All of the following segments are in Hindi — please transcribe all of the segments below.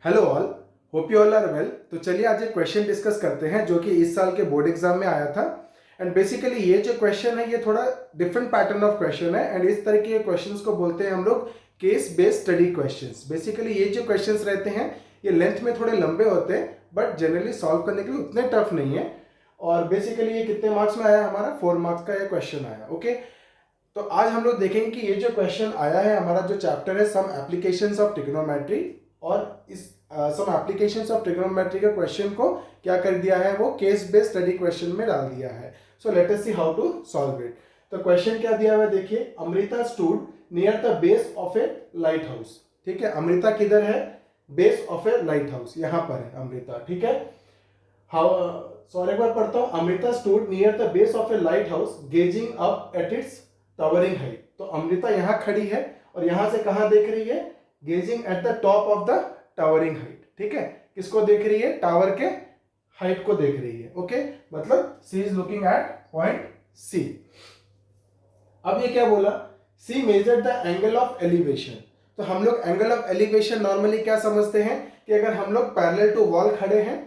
Hello all, hope you all are well. तो चलिए आज एक क्वेश्चन डिस्कस करते हैं जो कि इस साल के बोर्ड एग्जाम में आया था। एंड बेसिकली ये जो क्वेश्चन है ये थोड़ा डिफरेंट पैटर्न ऑफ क्वेश्चन है एंड इस तरह के क्वेश्चंस को बोलते हैं हम लोग case based study questions. Basically ये जो क्वेश्चंस रहते हैं ये लेंथ में थोड़े लंबे होते हैं बट जनरली सॉल्व करने के लिए उतने टफ नहीं है। और बेसिकली ये कितने मार्क्स में आया, हमारा 4 मार्क्स का ये क्वेश्चन आया। ओके, तो आज हम लोग देखेंगे कि ये जो क्वेश्चन आया है, हमारा जो चैप्टर है सम एप्लीकेशंस ऑफ ट्रिग्नोमेट्री, और इस सम एप्लीकेशंस ऑफ ट्रिग्नोमेट्री के क्वेश्चन को क्या कर दिया है, वो केस बेस्ड स्टडी क्वेश्चन में डाल दिया है। So let us see how to solve it. तो क्वेश्चन क्या दिया हुआ है देखिए, Amrita stood near the base of a lighthouse. ठीक है, अमृता किधर है, base of a lighthouse, यहाँ पर है अमृता। ठीक है, हाउ सॉरी एक बार पढ़ता हूँ। Amrita stood near the base of a lighthouse gazing up at its towering height. तो अमृता यहाँ खड़ी है और यहाँ से कहाँ देख रही है, gazing at the top of the towering height. ठीक है, किसको देख रही है, टावर के हाइट को देख रही है। ओके, मतलब she is looking at point C. अब ये क्या बोला, she major the angle of elevation. तो हम लोग एंगल ऑफ एलिवेशन नॉर्मली क्या समझते हैं कि अगर हम लोग पैरेलल टू वॉल खड़े हैं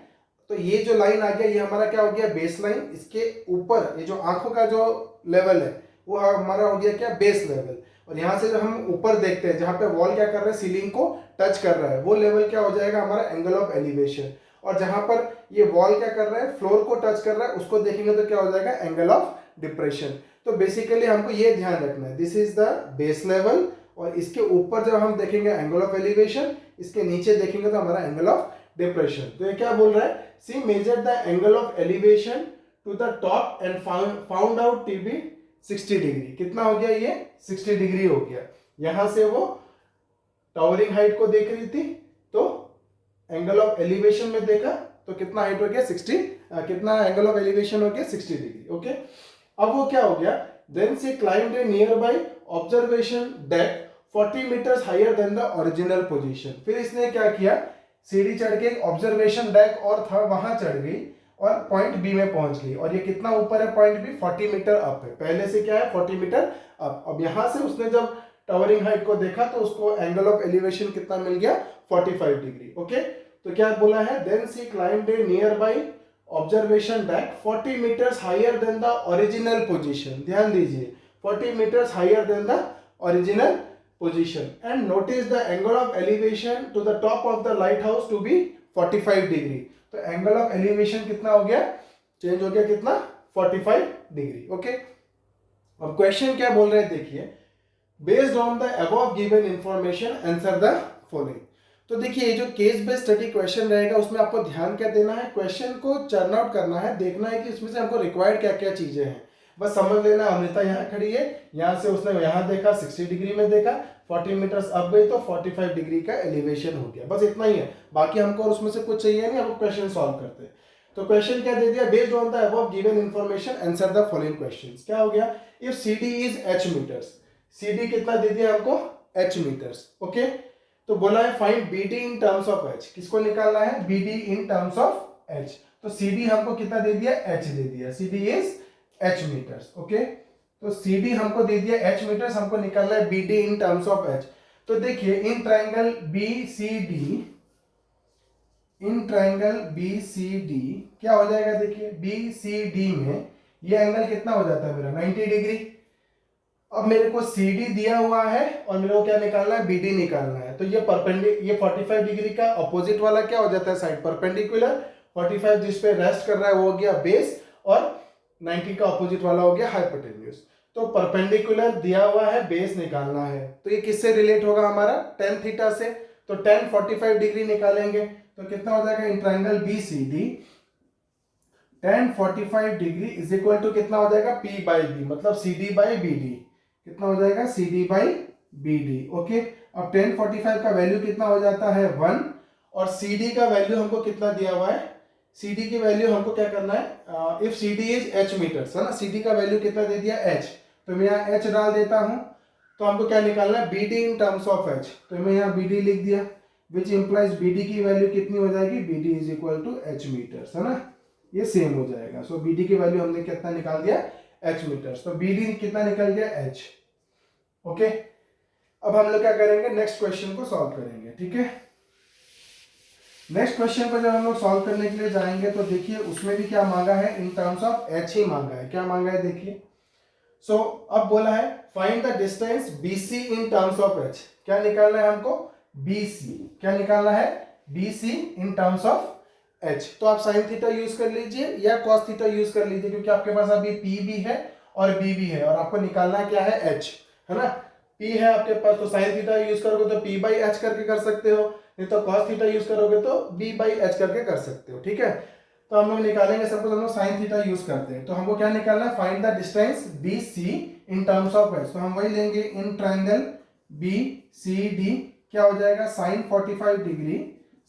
तो ये जो लाइन आ गया ये हमारा क्या हो गया, बेस लाइन। इसके ऊपर ये जो आंखों का जो लेवल है वो हमारा हो गया क्या, बेस लेवल। और यहाँ से जो हम ऊपर देखते हैं जहाँ पे वॉल क्या कर रहा है, सीलिंग को टच कर रहा है, वो लेवल क्या हो जाएगा, हमारा एंगल ऑफ एलिवेशन। और जहाँ पर ये वॉल क्या कर रहा है, फ्लोर को टच कर रहा है, उसको देखेंगे तो क्या हो जाएगा, एंगल ऑफ डिप्रेशन। तो बेसिकली हमको ये ध्यान रखना है, this is the base level, और इसके ऊपर जब हम देखेंगे एंगल ऑफ एलिवेशन, इसके नीचे देखेंगे तो हमारा एंगल ऑफ डिप्रेशन। तो ये क्या बोल रहा है, she major the angle of elevation to the top and found out to be 60 degree. कितना हो गया, ये 60 डिग्री हो गया। यहां से वो टावरिंग हाइट को देख रही थी तो एंगल ऑफ एलिवेशन में देखा तो कितना हाइट हो गया, 60, कितना एंगल ऑफ एलिवेशन हो गया, 60 डिग्री। ओके, अब वो क्या हो गया, then she climbed a nearby observation deck 40 metres higher than the original position. फिर इसने क्या किया, सीढ़ी चढ़ के ऑब्जर्वेशन डेक और था वहां चढ़ गई और पॉइंट बी में पहुंच गई। और ये कितना ऊपर है, पॉइंट बी 40 मीटर अप है, पहले से क्या है 40 मीटर अप। अब यहां से उसने जब टावरिंग हाइट को देखा तो उसको एंगल ऑफ एलिवेशन कितना मिल गया, 45 डिग्री। ओके, तो क्या बोला है, then she climbed a nearby observation deck 40 metres higher than the original position. ध्यान दीजिए, 40 metres higher than the original position and notice the angle of elevation to the top of the lighthouse to be 45 degree। तो एंगल ऑफ एलिवेशन कितना हो गया, चेंज हो गया, कितना, 45 डिग्री। ओके, अब क्वेश्चन क्या बोल रहे हैं देखिए, based on the above given information answer the following. तो देखिए ये जो केस बेस्ड स्टडी क्वेश्चन रहेगा उसमें आपको ध्यान क्या देना है, क्वेश्चन को चर्न आउट करना है, देखना है कि इसमें से हमको रिक्वायर्ड क्या क्या चीजें हैं। बस समझ लेना, अमृता यहाँ खड़ी है, यहाँ से उसने यहाँ देखा 60 डिग्री में देखा, 40 मीटर्स अप गई तो 45 डिग्री का एलिवेशन हो गया, बस इतना ही है। बाकी हमको और उसमें से कुछ चाहिए नहीं, हम क्वेश्चन सॉल्व करते हैं। तो क्वेश्चन क्या दे दिया, based on the above given information answer the following questions. क्या हो गया, if CD is h metres, CD कितना दे दिया हमको, h मीटर्स। ओके, तो बोला है find BD in terms of h, किसको निकालना है, BD in terms of h। तो CD हमको कितना दे दिया, h दे दिया, CD is h metres. Okay, तो CD हमको दे दिया h मीटर्स, हमको निकालना है BD in terms of h। तो देखिए इन ट्राइंगल BCD, इन ट्राइंगल BCD क्या हो जाएगा, देखिए BCD में ये एंगल कितना हो जाता है मेरा, 90 डिग्री। अब मेरे को CD दिया हुआ है और मेरे को क्या निकालना है, BD निकालना है। तो ये ये 45 डिग्री का अपोजिट वाला क्या हो जाता है, साइड परपेंडिकुलर। 45 जिस पे रेस्ट कर रहा है वो हो गया बेस, और 90 का ऑपोजिट वाला हो गया हाइपोटेन्यूज। तो परपेंडिकुलर दिया हुआ है, बेस निकालना है, तो ये किससे रिलेट होगा, हमारा tan थीटा से। तो tan 45 डिग्री निकालेंगे तो कितना हो जाएगा, in triangle BCD tan 45 degree is equal to कितना हो जाएगा, P बाई बी, मतलब CD बाई BD। कितना हो जाएगा, CD बाई BD। ओके, अब tan 45 का वैल्यू कितना हो जाता है 1, और CD का वैल्यू हमको कितना दिया हुआ है, CD की वैल्यू हमको क्या करना है, if CD is h metres है ना, CD का वैल्यू कितना दे दिया, h। तो मैं यहाँ h डाल देता हूँ, तो हमको क्या निकालना है, BD in terms of h। तो मैं यहाँ BD लिख दिया, विच इंप्लाइज BD की वैल्यू कितनी हो जाएगी, BD is equal to h metres है ना, ये सेम हो जाएगा। सो BD की वैल्यू हमने कितना निकाल दिया, h मीटर्स। तो BD कितना निकल गया, h। ओके, अब हम लोग क्या करेंगे, नेक्स्ट क्वेश्चन को सॉल्व करेंगे। ठीक है, नेक्स्ट क्वेश्चन पर जब हम लोग सॉल्व करने के लिए जाएंगे तो देखिए उसमें भी क्या मांगा है, इन टर्म्स ऑफ एच ही मांगा है। क्या मांगा है देखिए, सो अब बोला है find the distance BC in terms of H. क्या निकालना है हमको, BC। क्या निकालना है, BC in terms of H. तो आप साइन थीटा यूज कर लीजिए या कॉस थीटा यूज कर लीजिए, क्योंकि आपके पास अभी P भी है और B भी है और आपको निकालना क्या है, H, है ना। P है आपके पास तो साइन थीटा यूज करोगे तो P बाई एच करके कर सकते हो, नहीं तो कॉस थीटा यूज करोगे तो B बाई एच करके कर सकते हो, ठीक है। तो हम लोग निकालेंगे, सपोज हम लोग साइन थीटा यूज करते हैं तो हमको क्या निकालना है, find the distance BC in terms of H. तो हम वही लेंगे इन ट्रायंगल BCD, क्या हो जाएगा sine 45 degree,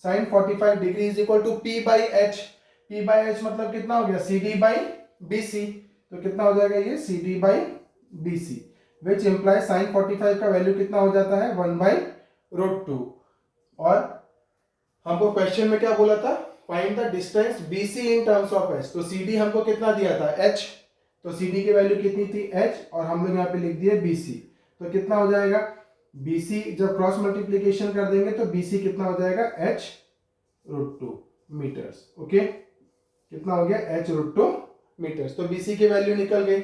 sine 45 degree is equal to P by H. P by H मतलब कितना हो गया, CD बाई BC। तो कितना हो जाएगा ये, CD by BC, which implies sine 45 का वैल्यू कितना हो जाता है, 1/√2। और हमको क्वेश्चन में क्या बोला था, find the distance BC in terms of H. तो CD हमको कितना दिया था, H, तो CD की वैल्यू कितनी थी, H, और हम लोग यहाँ पे लिख दिए BC। तो कितना हो जाएगा, BC जब क्रॉस मल्टीप्लीकेशन कर देंगे तो BC कितना हो जाएगा, h√2 मीटर्स। ओके, कितना हो गया, h√2 मीटर्स। तो BC की वैल्यू निकल गई।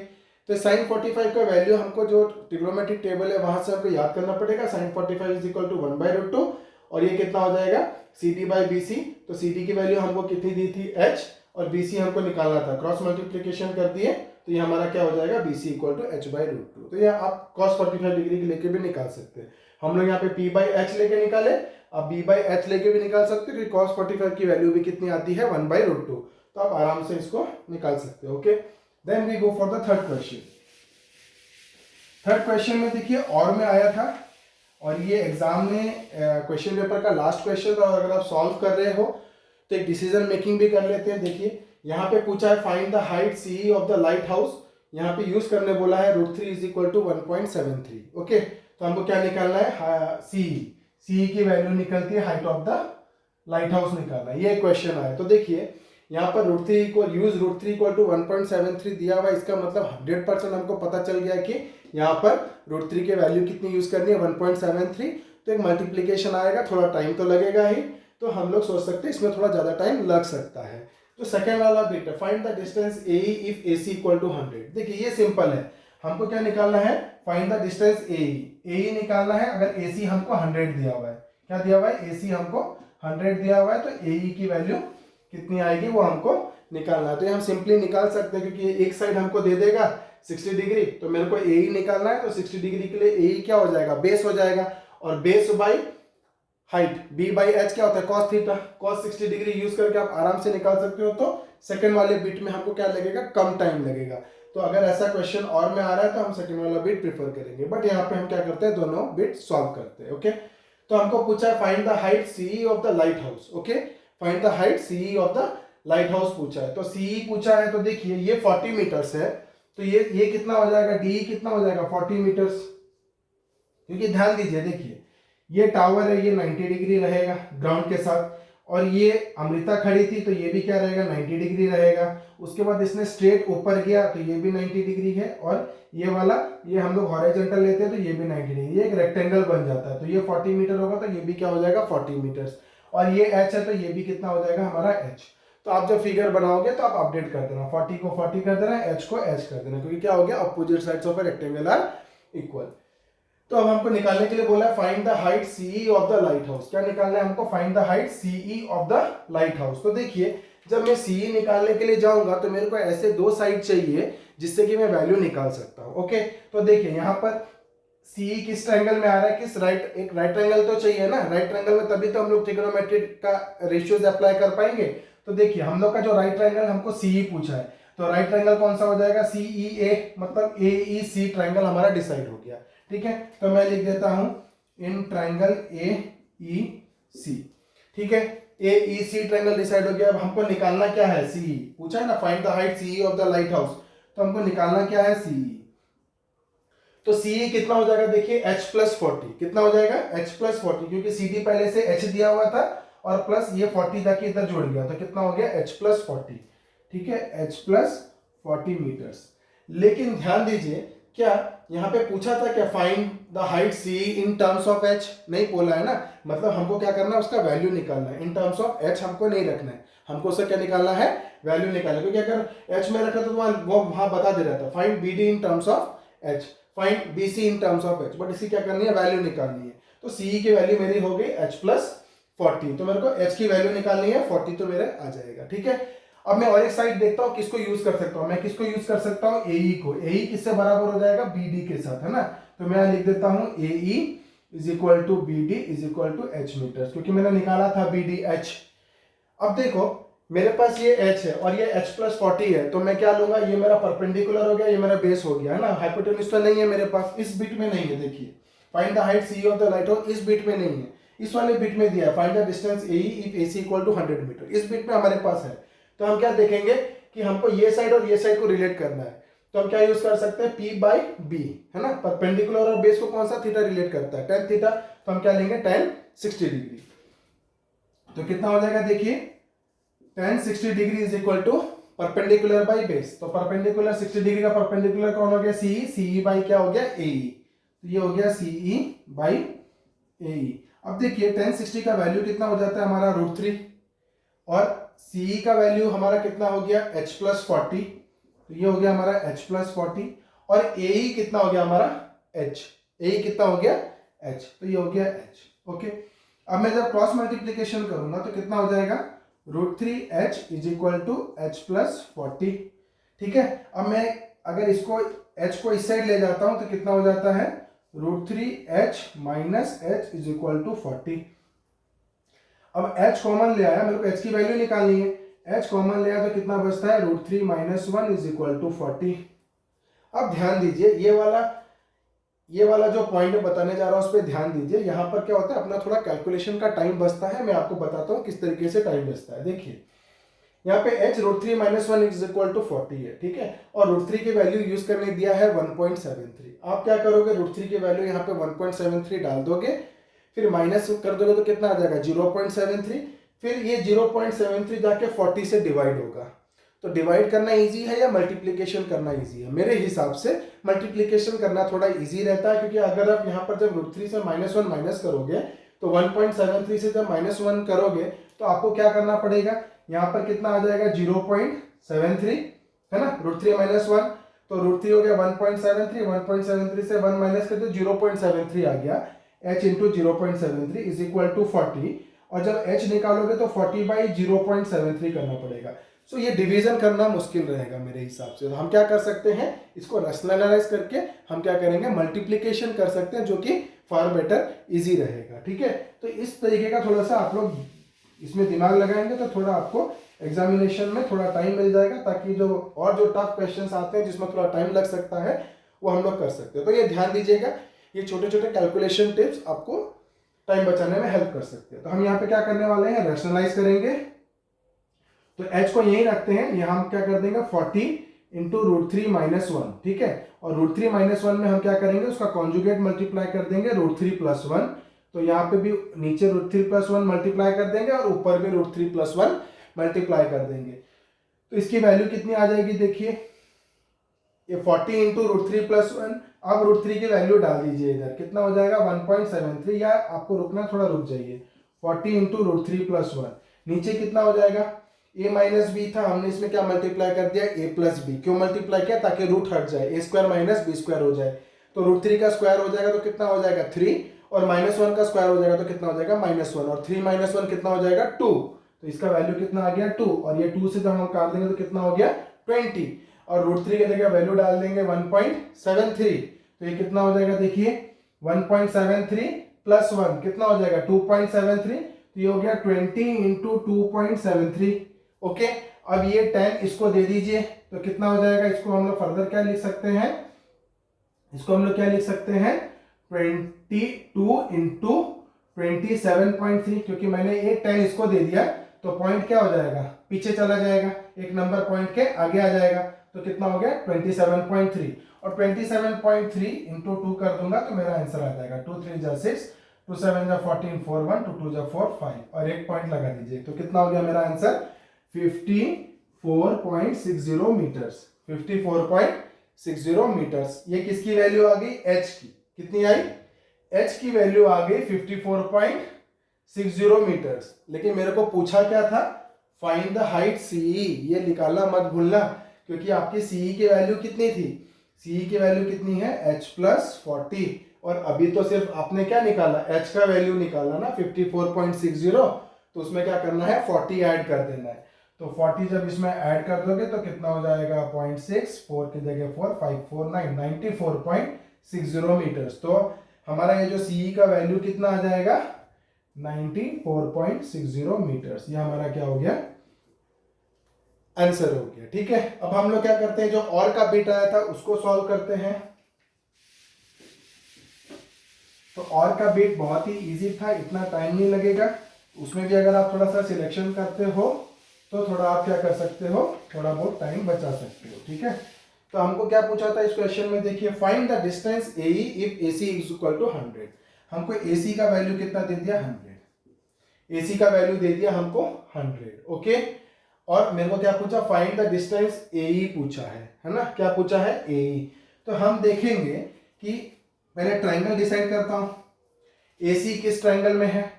तो साइन 45 का वैल्यू हमको जो ट्रिग्नोमेट्रिक टेबल है वहां से हमको याद करना पड़ेगा, साइन 45 इज इक्वल टू 1/√2, और ये कितना हो जाएगा, CD बाई BC। तो CD की वैल्यू हमको कितनी दी थी, H, और BC हमको निकालना था, क्रॉस मल्टीप्लीकेशन कर दिए तो ये हमारा क्या हो जाएगा, BC इक्वल टू h/√2। तो ये आप cos 45 डिग्री की लेके भी निकाल सकते हैं। हम लोग यहाँ पे P बाई एच लेके निकाले, आप B बाई एच लेके भी निकाल सकते हो, क्योंकि cos 45 की वैल्यू भी कितनी आती है, 1/√2। तो आप आराम से इसको निकाल सकते हो। Okay, then we go for the third question. Third question में देखिए और में आया था, और ये एग्जाम में क्वेश्चन पेपर का लास्ट क्वेश्चन था, और अगर आप सॉल्व कर रहे हो तो एक डिसीजन मेकिंग भी कर लेते हैं। देखिए यहाँ पे पूछा है find the height CE of the lighthouse, यहाँ पे यूज करने बोला है √3 इज इक्वल टू 1.73। ओके, तो हमको क्या निकालना है, CE की वैल्यू निकलती है height of the light house निकालना है, ये क्वेश्चन आया। तो देखिए यहाँ पर √3 इक्वल यूज √3 इक्वल टू 1.73 दिया हुआ है, इसका मतलब 100% हमको पता चल गया कि यहाँ पर √3 के वैल्यू कितनी यूज करनी है, 1.73। तो एक मल्टीप्लीकेशन आएगा, थोड़ा टाइम तो लगेगा ही, तो हम लोग सोच सकते हैं इसमें थोड़ा ज्यादा टाइम लग सकता है। तो सेकंड वाला बिट है find the distance AE if AC equal to 100। देखिए ये सिंपल है, हमको क्या निकालना है, फाइंड द डिस्टेंस AE निकालना है। अगर AC हमको 100 दिया हुआ है, क्या दिया हुआ है, AC हमको 100 दिया हुआ है, तो AE की वैल्यू कितनी आएगी वो हमको निकालना है। तो ये हम सिंपली निकाल सकते हैं, क्योंकि एक साइड हमको दे देगा 60 डिग्री, तो मेरे को AE निकालना है, तो 60 डिग्री के लिए AE क्या हो जाएगा, बेस हो जाएगा, और base by height B by H क्या होता है, cos theta. cos 60 degree use करके आप आराम से निकाल सकते हो। तो सेकंड वाले बिट में हमको क्या लगेगा, कम टाइम लगेगा। तो अगर ऐसा क्वेश्चन और में आ रहा है तो हम सेकंड वाला बिट प्रेफर करेंगे, बट यहाँ पे हम क्या करते हैं, दोनों बिट सॉल्व करते हैं। ओके, तो हमको पूछा है find the height CE of the light house. Okay, find the height CE of the light house पूछा है। तो CE पूछा है, तो देखिए ये 40 मीटर्स है, तो ये कितना हो जाएगा, DE कितना हो जाएगा, 40 मीटर्स। क्योंकि ध्यान दीजिए, देखिए ये टावर है, ये 90 डिग्री रहेगा ग्राउंड के साथ, और ये अमृता खड़ी थी तो ये भी क्या रहेगा, 90 डिग्री रहेगा। उसके बाद इसने स्ट्रेट ऊपर गया तो ये भी 90 डिग्री है, और ये वाला ये हम लोग हॉरिजॉन्टल लेते हैं तो ये भी 90 डिग्री, ये एक रेक्टेंगल बन जाता है। तो ये 40 मीटर होगा, तो ये भी क्या हो जाएगा, 40 मीटर्स। और ये H है तो ये भी कितना हो जाएगा हमारा H। तो आप जब फिगर बनाओगे तो आप अपडेट कर देना, 40 को 40 कर देना, H को H कर देना, क्योंकि क्या हो गया, opposite sides of a rectangle are equal. तो अब हमको निकालने के लिए बोला है find the height CE of the lighthouse. क्या निकालना है हमको, find the height CE of the lighthouse. तो देखिए जब मैं CE निकालने के लिए जाऊंगा तो मेरे को ऐसे दो साइड चाहिए जिससे कि मैं वैल्यू निकाल सकता हूं। ओके, तो देखिए यहाँ पर CE किस ट्रायंगल में आ रहा है, किस राइट, एक राइट ट्रायंगल तो चाहिए ना, राइट ट्रायंगल में तभी तो हम लोग ट्रिग्नोमेट्री का रेशियोज अप्लाई कर पाएंगे। तो देखिए हम लोग का जो राइट ट्रायंगल हमको CE पूछा है, तो राइट ट्रायंगल कौन सा हो जाएगा, CEA, मतलब AEC ट्रायंगल हमारा डिसाइड हो गया। ठीक है, तो मैं लिख देता हूं इन ट्रायंगल AEC। ठीक है, AEC ट्रायंगल डिसाइड हो गया। अब हमको निकालना क्या है, CE पूछा है ना, find the height CE of the lighthouse. तो हमको निकालना क्या है, CE। तो CE कितना हो जाएगा, देखिए H प्लस 40, कितना हो जाएगा, H प्लस 40, क्योंकि CD पहले से H दिया हुआ था और प्लस ये 40 तक इधर जुड़ गया, तो कितना हो गया, H प्लस 40। ठीक है, H प्लस 40 मीटर्स। लेकिन ध्यान दीजिए क्या यहाँ पे पूछा था क्या find the height C in terms of H? नहीं बोला है ना, मतलब हमको क्या करना है, उसका वैल्यू निकालना है। इन टर्म्स ऑफ एच हमको नहीं रखना है, हमको उसका क्या निकालना है, वैल्यू निकालना है। क्योंकि अगर एच में रखा तो वो वहां बता दे रहा था find B D in terms of H, find B C in terms of H, but इसी क्या करनी है, वैल्यू निकालनी है। तो सी की वैल्यू मेरी हो गई एच प्लस 40, तो मेरे को एच की वैल्यू निकालनी है 40, तो मेरे आ जाएगा। ठीक है, अब मैं और एक साइड देखता हूँ किसको यूज कर सकता हूँ, मैं किसको यूज कर सकता हूँ, एई को। एई किससे बराबर हो जाएगा, बीडी के साथ, है ना। तो मैं लिख देता हूँ AE is equal to B D is equal to h metres, क्योंकि मैंने निकाला था बी डी एच। अब देखो मेरे पास ये एच है और ये एच प्लस 40 है, तो मैं क्या लूंगा, ये मेरा परपेंडिकुलर हो गया, ये मेरा बेस हो गया, है ना। हाइपोटेन्यूज तो नहीं है मेरे पास, इस बिट में नहीं है। देखिए find the height C of the light hole, इस बिट में नहीं है, इस वाले बिट में दिया है find the distance A if AC equal to 100 metre, इस बिट में हमारे पास है। तो हम क्या देखेंगे कि हमको ये साइड और ये साइड को रिलेट करना है, तो हम क्या यूज कर सकते हैं, P बाई बी, है ना। परपेंडिकुलर और बेस को कौन सा थीटा रिलेट करता है, tan थीटा, तो हम क्या लेंगे tan 60 डिग्री। तो कितना हो जाएगा, देखिए tan 60 degree is equal to perpendicular by base, तो परपेंडिकुलर 60 डिग्री का परपेंडिकुलर कौन हो गया, सीई, सीई बाई क्या हो गया, एई, तो ये हो गया सीई बाई एई। अब देखिए tan 60 का वैल्यू कितना हो जाता है हमारा √3, और सी का वैल्यू हमारा कितना हो गया h प्लस 40, तो ये हो गया हमारा h प्लस 40, और ए कितना हो गया हमारा h, ए कितना हो गया h, तो ये हो गया h। ओके, अब मैं जब क्रॉस मल्टीप्लीकेशन करूंगा तो कितना हो जाएगा, √3h is equal to h plus 40। ठीक है, अब मैं अगर इसको h को इस साइड ले जाता हूं तो कितना हो जाता है, √3h minus h is equal to 40। अब h कॉमन ले आया, मेरे को h की वैल्यू निकालनी है, h कॉमन ले आया तो कितना बचता है, √3 माइनस 1 इज इक्वल टू 40। अब ध्यान दीजिए ये वाला जो पॉइंट बताने जा रहा हूं उस पर ध्यान दीजिए। यहाँ पर क्या होता है, अपना थोड़ा कैलकुलेशन का टाइम बचता है, मैं आपको बताता हूँ किस तरीके से टाइम बचता है। देखिए यहाँ पे h √3 minus 1 is equal to 40 है, ठीक है, और √3 की वैल्यू यूज करने दिया है 1.73। आप क्या करोगे, √3 की वैल्यू यहाँ पे 1.73 डाल दोगे, फिर माइनस कर दोगे तो कितना आ जाएगा 0.73, फिर ये 0.73 जाके 40 से डिवाइड होगा। तो डिवाइड करना इजी है या मल्टीप्लिकेशन करना इजी है, मेरे हिसाब से मल्टीप्लिकेशन करना थोड़ा इजी रहता है, क्योंकि अगर आप यहाँ पर जब √3 से -1 माइनस करोगे तो 1.73 से जब -1 करोगे तो आपको क्या करना पड़ेगा, यहाँ पर कितना आ जाएगा 0.73, है ना, √3 माइनस 1, तो √3 हो गया 1.73, 1.73 से 1 माइनस करते 0.73 आ गया, h into 0.73 is equal to 40, और जब h निकालोगे तो 40 बाई 0.73 करना पड़ेगा। सो ये डिवीजन करना मुश्किल रहेगा मेरे हिसाब से, तो हम क्या कर सकते हैं, इसको रैशनलाइज करके हम क्या करेंगे, मल्टीप्लिकेशन कर सकते हैं, जो कि फार बेटर इजी रहेगा। ठीक है, तो इस तरीके का थोड़ा सा आप लोग इसमें दिमाग लगाएंगे तो थोड़ा आपको एग्जामिनेशन में थोड़ा टाइम मिल जाएगा, ताकि जो टफ क्वेश्चंस आते हैं जिसमें थोड़ा टाइम लग सकता है वो हम लोग कर सकते हैं। तो ये ध्यान दीजिएगा, ये छोटे छोटे कैलकुलेशन टिप्स आपको टाइम बचाने में हेल्प कर सकते हैं। तो हम यहाँ पे क्या करने वाले हैं, रैशनलाइज करेंगे, तो h को यही रखते हैं, यहाँ हम क्या कर देंगे 40 इंटू √3 माइनस 1, ठीक है, और √3 माइनस 1 में हम क्या करेंगे, उसका कॉन्जुगेट मल्टीप्लाई कर देंगे √3 प्लस 1, तो यहाँ पे भी नीचे √3 प्लस 1 मल्टीप्लाई कर देंगे और ऊपर भी √3 प्लस 1 मल्टीप्लाई कर देंगे। तो इसकी वैल्यू कितनी आ जाएगी, देखिए ये 40 इंटू √3 प्लस 1, अब √3 की वैल्यू डाल दीजिए इधर, कितना हो जाएगा 1.73, या आपको रुकना थोड़ा रुक जाइए, 40 इंटू √3 प्लस 1, नीचे कितना हो जाएगा, a माइनस बी था, हमने इसमें क्या मल्टीप्लाई कर दिया a प्लस बी, क्यों मल्टीप्लाई किया, ताकि रूट हट जाए, a square minus B square हो जाए, तो √3 का स्क्वायर हो जाएगा तो कितना हो जाएगा 3, और -1 का स्क्वायर हो जाएगा तो कितना हो जाएगा -1, और 3 माइनस 1 कितना हो जाएगा 2, तो इसका वैल्यू कितना आ गया 2, और ये 2 से जब हम काट देंगे तो कितना हो गया 20, और √3 की जगह वैल्यू डाल देंगे 1.73, तो ये कितना हो जाएगा, देखिए 1.73 प्लस 1 कितना हो जाएगा 2.73, तो ये हो गया 20 इंटू 2.73। ओके, अब ये 10 इसको दे दीजिए तो कितना हो जाएगा, इसको हम लोग फर्दर क्या लिख सकते हैं, इसको हम लोग क्या लिख सकते हैं 22 इंटू 27.3, क्योंकि मैंने ये 10 इसको दे दिया तो पॉइंट क्या हो जाएगा, पीछे चला जाएगा, एक नंबर पॉइंट के आगे आ जाएगा, तो कितना हो गया 27.3, और 27.3 इंटू 2 कर दूंगा तो मेरा आंसर आ जाएगा 2 3 जा 6, 2 7 जा 14, 4 1, 2 2 जा 4 5, और एक पॉइंट लगा दीजिए, तो कितना हो गया मेरा आंसर 54.60 मीटर्स, 54.60 60 मीटर्स। ये किसकी वैल्यू आ गई? एच की। कितनी आई? एच की वैल्यू आ गई 54.60 मीटर्स। लेकिन मेरे को पूछा क्या था? Find the height CE. ये निकालना मत भूलना, क्योंकि आपकी सीई की वैल्यू कितनी थी? सीई की वैल्यू कितनी है? H plus 40। और अभी तो सिर्फ आपने क्या निकाला? एच का वैल्यू निकाला ना 54.60। तो उसमें क्या करना है? 40 ऐड कर देना है। तो 40 जब इसमें ऐड कर दोगे तो कितना हो जाएगा? 0.6, 4 की जगह 4, 549, 94.60 मीटर्स। तो हमारा ये जो सीई का वैल्यू कितना आ जाएगा? 94.60 मीटर्स। ये हमारा क्या हो गया? आंसर हो गया। ठीक है, अब हम लोग क्या करते हैं, जो और का बिट आया था उसको सॉल्व करते हैं। तो और का बिट बहुत ही इजी था, इतना टाइम नहीं लगेगा। उसमें भी अगर आप थोड़ा सा सिलेक्शन करते हो तो थोड़ा आप क्या कर सकते हो, थोड़ा बहुत टाइम बचा सकते हो। ठीक है, तो हमको क्या पूछा था इस क्वेश्चन में? देखिए, find the distance AE if AC is equal to 100। हमको AC का वैल्यू कितना दे दिया? 100। AC का वैल्यू दे दिया हमको 100। ओके, और मेरे को क्या पूछा? फाइंड द डिस्टेंस AE पूछा है ना? क्या पूछा है? AE। तो हम देखेंगे कि पहले ट्राइंगल डिसाइड करता हूं। AC किस ट्राइंगल में है?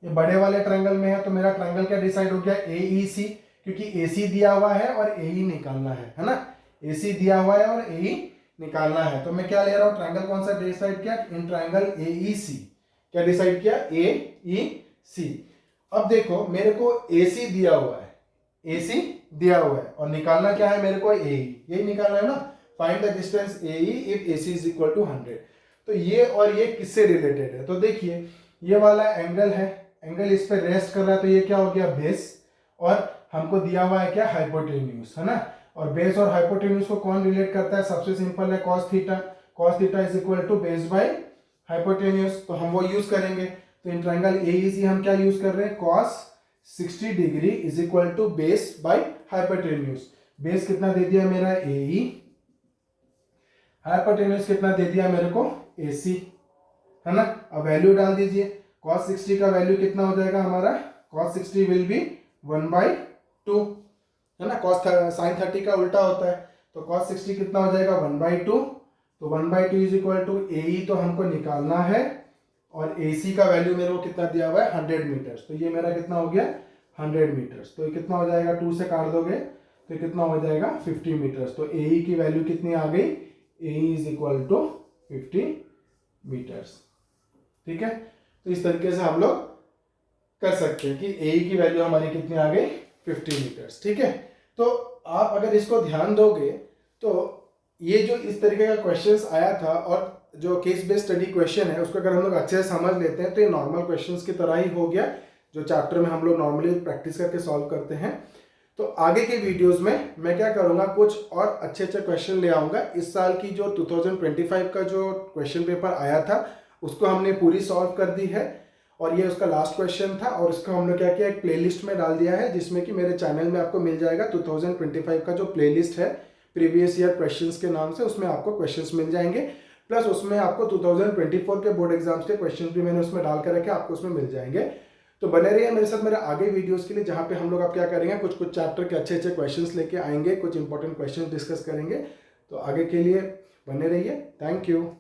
ये बड़े वाले ट्राइंगल में है। तो मेरा ट्राइंगल क्या डिसाइड हो गया? AEC, क्योंकि AC दिया हुआ है और AE निकालना है ना? AC दिया हुआ है और AE निकालना है। तो मैं क्या ले रहा हूं? ट्राइंगल कौन सा डिसाइड किया? In triangle AEC। क्या डिसाइड किया? AEC। अब देखो, मेरे को AC दिया हुआ है, AC दिया हुआ है, और निकालना क्या है मेरे को? AE। यही निकालना है ना? Find the distance AE if AC is equal to 100। तो ये और ये किससे रिलेटेड है? तो देखिए, ये वाला एंगल है, एंगल इस पे रेस्ट कर रहा है, तो ये क्या हो गया? बेस। और हमको दिया हुआ है क्या? हाइपोटेन्यूज, है ना? और बेस और हाइपोटेन्यूज को कौन रिलेट करता है? सबसे सिंपल है, cos theta. Cos theta is equal to base by hypotenuse. तो हम वो यूज करेंगे। तो इन ट्राइंगल AEC हम क्या यूज कर रहे हैं? Cos 60 degree is equal to base by hypotenuse. Base कितना दे दिया मेरा? AE। हाइपोटेन्यूज कितना दे दिया मेरे को? AC, है ना? अब वैल्यू डाल दीजिए। cos 60 का वैल्यू कितना हो जाएगा हमारा? cos 60 विल बी 1/2, है ना? cos sin 30 का उल्टा होता है। तो cos 60 कितना हो जाएगा? 1/2। तो 1/2 इज इक्वल टू AE तो हमको निकालना है, और AC का वैल्यू मेरे को कितना दिया हुआ है? 100 मीटर्स। तो ये मेरा कितना हो गया? 100 मीटर्स। तो ये कितना हो जाएगा? 2 से काट दोगे तो कितना हो जाएगा? 50 मीटर्स। तो AE की वैल्यू कितनी आ गई? AE is equal to 50 metres. ठीक है, तो इस तरीके से हम लोग कर सकते हैं कि AE की वैल्यू हमारी कितनी आ गई? 50 मीटर्स। ठीक है, तो आप अगर इसको ध्यान दोगे तो ये जो इस तरीके का क्वेश्चंस आया था, और जो केस बेस्ड स्टडी क्वेश्चन है उसको अगर हम लोग अच्छे से समझ लेते हैं तो ये नॉर्मल क्वेश्चंस की तरह ही हो गया, जो चैप्टर में हम लोग नॉर्मली प्रैक्टिस करके सॉल्व करते हैं। तो आगे के वीडियोस में मैं क्या करूंगा, कुछ और अच्छे अच्छे क्वेश्चन ले आऊंगा। इस साल की जो 2025 का जो क्वेश्चन पेपर आया था उसको हमने पूरी सॉल्व कर दी है, और ये उसका लास्ट क्वेश्चन था, और इसको हम लोग क्या किया? एक प्लेलिस्ट में डाल दिया है, जिसमें कि मेरे चैनल में आपको मिल जाएगा 2025 का जो प्लेलिस्ट है प्रीवियस ईयर क्वेश्चंस के नाम से, उसमें आपको क्वेश्चंस मिल जाएंगे। प्लस उसमें आपको 2024 के बोर्ड एग्जाम्स के क्वेश्चन भी मैंने उसमें डाल कर रखे, आपको उसमें मिल जाएंगे। तो बने रहिए मेरे साथ मेरे आगे वीडियोस के लिए, जहाँ पे हम लोग आप क्या करेंगे, कुछ कुछ चैप्टर के अच्छे अच्छे क्वेश्चंस लेके आएंगे, कुछ इंपॉर्टेंट क्वेश्चंस डिस्कस करेंगे। तो आगे के लिए बने रहिए। Thank you.